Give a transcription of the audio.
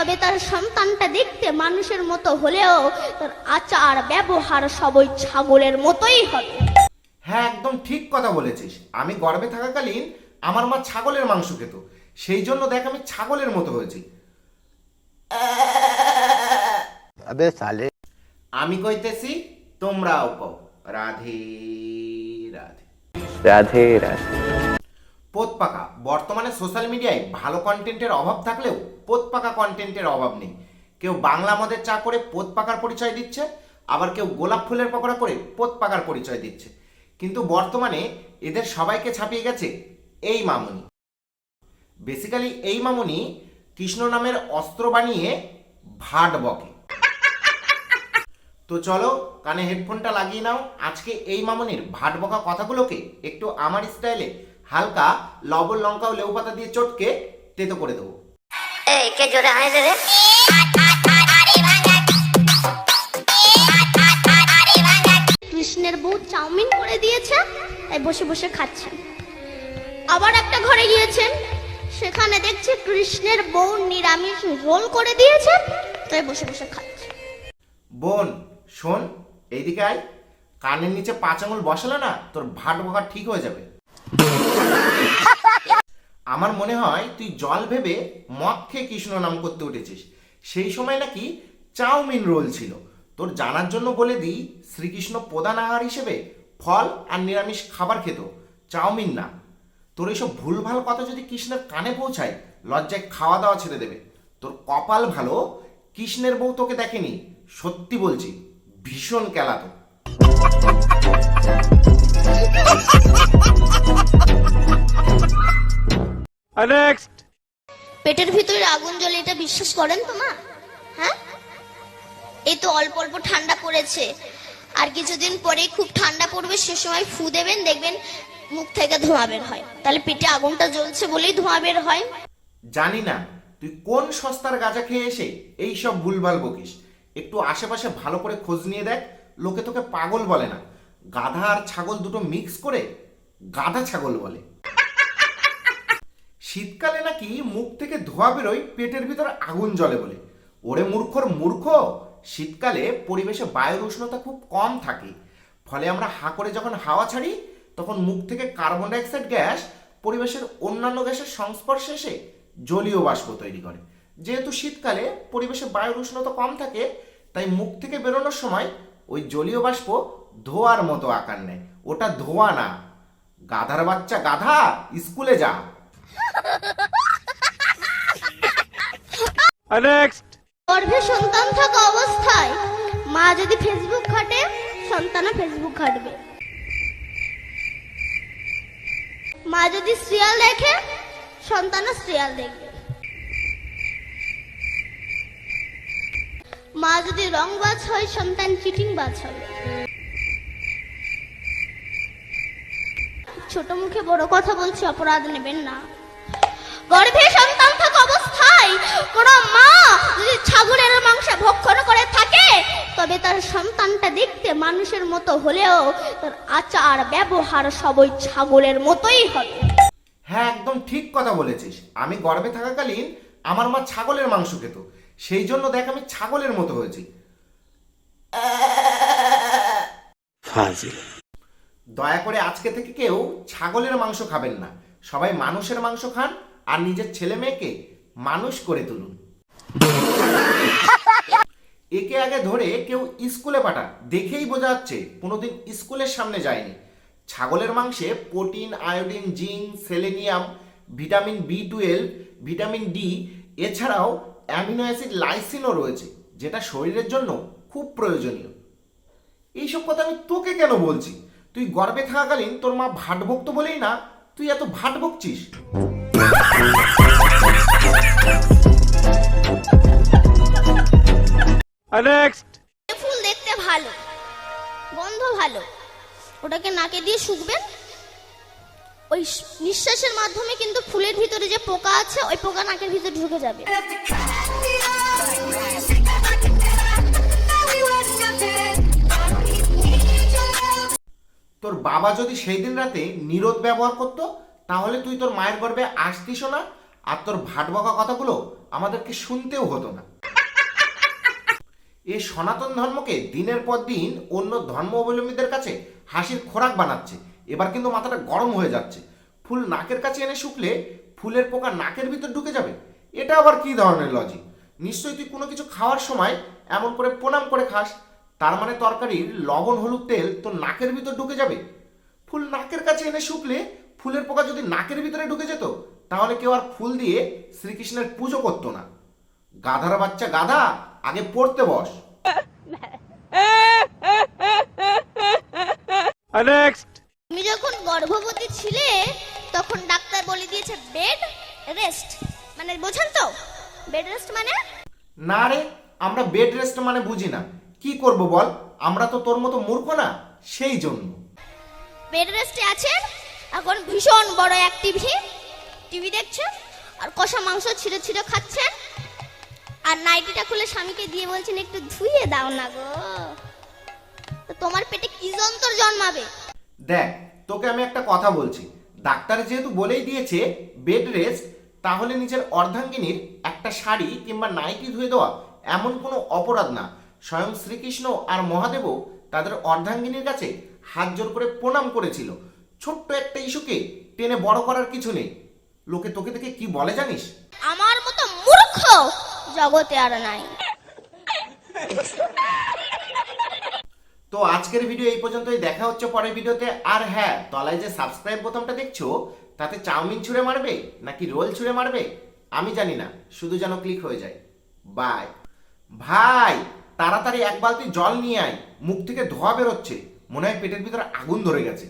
তবে তার সন্তানটা দেখতে মানুষের মতো হলেও তার আচার ব্যবহার সবই ছাগলের মতোই হবে। হ্যাঁ, একদম ঠিক কথা বলেছিস। আমি গর্ভে থাকাকালীন আমার মা ছাগলের মাংস খেত, সেই জন্য দেখ আমি ছাগলের মতো হয়েছি। अबे साले। আমি কইতেছি, তোমরাও কও রাধে রাধে। राधे राधे। পোতপাকা বর্তমানে সোশ্যাল মিডিয়ায় ভালো কন্টেন্টের অভাব থাকলেও পোতপাকা কন্টেন্টের অভাব নেই। কেউ বাংলা মদের চা করে পোতপাকার পরিচয় দিচ্ছে, আবার কেউ গোলাপ ফুলের পকোড়া করে পোতপাকার পরিচয় দিচ্ছে। কিন্তু বর্তমানে এদের সবাইকে ছাপিয়ে গেছে এই মামুনি। বেসিক্যালি এই মামুনি কৃষ্ণ নামের অস্ত্র বানিয়ে ভাট বকে। তো চলো কানে হেডফোনটা লাগিয়ে নাও, আজকে এই মামুনির ভাট বকা কথাগুলোকে একটু আমার স্টাইলে হালকা লবণ লঙ্কা ও লেবু পাতা দিয়ে চটকে তেতো করে দেবো। কৃষ্ণের বউ চাউমিন করে দিয়েছে, তাই বসে বসে খাচ্ছেন। আবার একটা ঘরে গিয়েছেন, সেখানে দেখছে কৃষ্ণের বউ নিরামিষ রোল করে দিয়েছে, তাই বসে বসে খাচ্ছে। বোন শোন, এইদিকে আয়, কানের নিচে 5 আঙুল বসালে না তোর ভাট বকা ঠিক হয়ে যাবে। আমার মনে হয় তুই জল ভেবে মদ খেয়ে কৃষ্ণ নাম করতে উঠেছিস। সেই সময় নাকি চাউমিন রোল ছিল। তোর জানার জন্য বলে দিই, শ্রীকৃষ্ণ প্রধান আহার হিসেবে ফল আর নিরামিষ খাবার খেত, চাউমিন না। তোর এইসব ভুলভাল কথা যদি কৃষ্ণের কানে পৌঁছায়, লজ্জায় খাওয়া দাওয়া ছেড়ে দেবে। তোর কপাল ভালো কৃষ্ণের বউ তোকে দেখেনি, সত্যি বলছি ভীষণ কেলাতো। नेक्स्ट। পেটের ভিতরে আগুন জ্বলে, এটা বিশ্বাস করেন তো মা? হ্যাঁ, এই তো অল্প অল্প ঠান্ডা পড়েছে, আর কিছুদিন পরে খুব ঠান্ডা পড়বে, সে সময় ফু দেবেন, দেখবেন মুখ থেকে ধোঁয়া বের হয়। তাহলে পেটে আগুনটা জ্বলছে বলেই ধোঁয়া বের হয়। জানি না তুই কোন সস্তার গাঁজা খেয়ে এসে এই সব ভুলভাল বকিস। একটু আশেপাশে ভালো করে খোঁজ নিয়ে দেখ, লোকে তোকে পাগল বলে না, গাধা আর ছাগল দুটো মিক্স করে গাধা ছাগল বলে। শীতকালে নাকি মুখ থেকে ধোঁয়া বেরোয়, পেটের ভিতর আগুন জ্বলে বলে। ওরে মূর্খর মূর্খ, শীতকালে পরিবেশে বায়ুর উষ্ণতা খুব কম থাকে, ফলে আমরা হাঁ করে যখন হাওয়া ছাড়ি তখন মুখ থেকে কার্বন ডাইঅক্সাইড গ্যাস পরিবেশের অন্যান্য গ্যাসের সংস্পর্শে এসে জলীয় বাষ্প তৈরি করে। যেহেতু শীতকালে পরিবেশে বায়ুর উষ্ণতা কম থাকে, তাই মুখ থেকে বেরোনোর সময় ওই জলীয় বাষ্প ধোঁয়ার মতো আকার নেয়। ওটা ধোঁয়া না, গাধার বাচ্চা গাধা, স্কুলে যা। नेक्स्ट। গর্ভে সন্তান থাকা অবস্থায় মা যদি ফেসবুক ঘাটে, সন্তানও ফেসবুক ঘাটবে। মা যদি সিরিয়াল দেখে, সন্তানও সিরিয়াল দেখবে। মা যদি রংবাজ হয়, সন্তান চিটিংবাজ হবে। ছোট মুখে বড় কথা বলছি, অপরাধ নেবেন না। গর্ভে সন্তান থাকা অবস্থায় কোন মা যদি ছাগলের মাংস ভক্ষণ করে থাকে, তবে তার সন্তানটা দেখতে মানুষের মতো হলেও তার আচার ব্যবহার সবই ছাগলের মতোই হবে। হ্যাঁ, একদম ঠিক কথা বলেছিস। আমি গর্ভে থাকাকালীন আমার মা ছাগলের মাংস খেত, সেই জন্য দেখ আমি ছাগলের মতো হয়েছি। দয়া করে আজকে থেকে কেউ ছাগলের মাংস খাবেন না, সবাই মানুষের মাংস খান আর নিজের ছেলে মেয়েকে মানুষ করে তুলুন। একে আগে ধরে কেউ স্কুলে পাঠা, দেখেই বোঝা যাচ্ছে কোনোদিন স্কুলের সামনে যায়নি। ছাগলের মাংসে protein, iodine, zinc, selenium, vitamin B12, vitamin D, এছাড়াও অ্যামিনো অ্যাসিড লাইসিনও রয়েছে, যেটা শরীরের জন্য খুব প্রয়োজনীয়। এইসব কথা আমি তোকে কেন বলছি? তুই গর্ভে থাকাকালীন তোর মা ভাট বকতো বলেই না তুই এত ভাট বকছিস। नेक्स्ट। ফুল দেখতে ভালো, গন্ধ ভালো, ওটাকে নাকে দিয়ে শুকবেন। ওই নিঃশ্বাসের মাধ্যমে কিন্তু ফুলের ভিতরে যে পোকা আছে, ওই পোকা নাকের ভিতরে ঢুকে যাবে। তোর বাবা যদি সেই দিন রাতে নিরোধ ব্যবহার করতো, তাহলে তুই তোর মায়ের গর্ভে আসতিস না, আর তোর ভাট বকা কথাগুলো আমাদেরকে শুনতেও হতো না। এই সনাতন ধর্মকে দিনের পর দিন অন্য ধর্ম অবলম্বীদের কাছে হাসির খোরাক বানাচ্ছে। এবার কিন্তু মাথাটা গরম হয়ে যাচ্ছে। ফুল নাকের কাছে এনে শুকলে ফুলের পোকা নাকের ভিতর ঢুকে যাবে, এটা আবার কি ধরনের লজিক? নিশ্চয়ই তুই কোনো কিছু খাওয়ার সময় এমন করে প্রণাম করে খাস, তার মানে তরকারির লবণ হলুদ তেল তোর নাকের ভিতর ঢুকে যাবে। ফুল নাকের কাছে এনে শুকলে ফুলের পোকা যদি নাকের ভিতরে ঢুকে যেত, তাহলে কেউ আর ফুল দিয়ে শ্রীকৃষ্ণের পুজো করতো না। গাধার বাচ্চা গাধা, আগে পড়তে বস। Next. তুমি যখন গর্ভবতী ছিলে তখন ডাক্তার বলে দিয়েছে বেড রেস্ট, মানে বোঝেন তো বেড রেস্ট মানে? না রে, আমরা বেড রেস্ট মানে বুঝি না। কি করব বল, আমরা তো তোর মতো মূর্খ না, সেই জন্য। বেড রেস্টে আছেন, এখন ভীষণ বড় এক টিভি দেখছেন আর কষা মাংস ছিঁড়ে ছিঁড়ে খাচ্ছেন, আর নাইটিটা খুলে স্বামীকে দিয়ে বলছেন একটু ধুয়ে দাও না গো। তো তোমার পেটে কি যন্ত্র জন্মাবে? দেখ, তোকে আমি একটা কথা বলছি, ডাক্তার যেহেতু বলেই দিয়েছে বেড রেস্ট, তাহলে নিজের অর্ধাঙ্গিনীর একটা শাড়ি কিংবা নাইটি ধুয়ে দেওয়া এমন কোনো অপরাধ না। স্বয়ং শ্রীকৃষ্ণ আর মহাদেবও তাদের অর্ধাঙ্গিনীর কাছে হাত জোর করে প্রণাম করেছিল। ছোট্ট একটা ইস্যুকে টেনে বড় করার কিছু নেই। লোকে তোকে দেখে কি বলে জানিস? আমার মতো মূর্খ জগতে আর নাই। তো আজকের ভিডিও এই পর্যন্তই, দেখা হচ্ছে পরের ভিডিওতে। আর হ্যাঁ, তলায় যে সাবস্ক্রাইব বোতামটা দেখছো, তাতে চাউমিন ছুঁড়ে মারবে নাকি রোল ছুঁড়ে মারবে আমি জানি না, শুধু যেন ক্লিক হয়ে যায়। বাই ভাই, তাড়াতাড়ি এক বালতি জল নিয়ে আয়, মুখ থেকে ধোঁয়া বেরোচ্ছে, মনে হয় পেটের ভিতরে আগুন ধরে গেছে।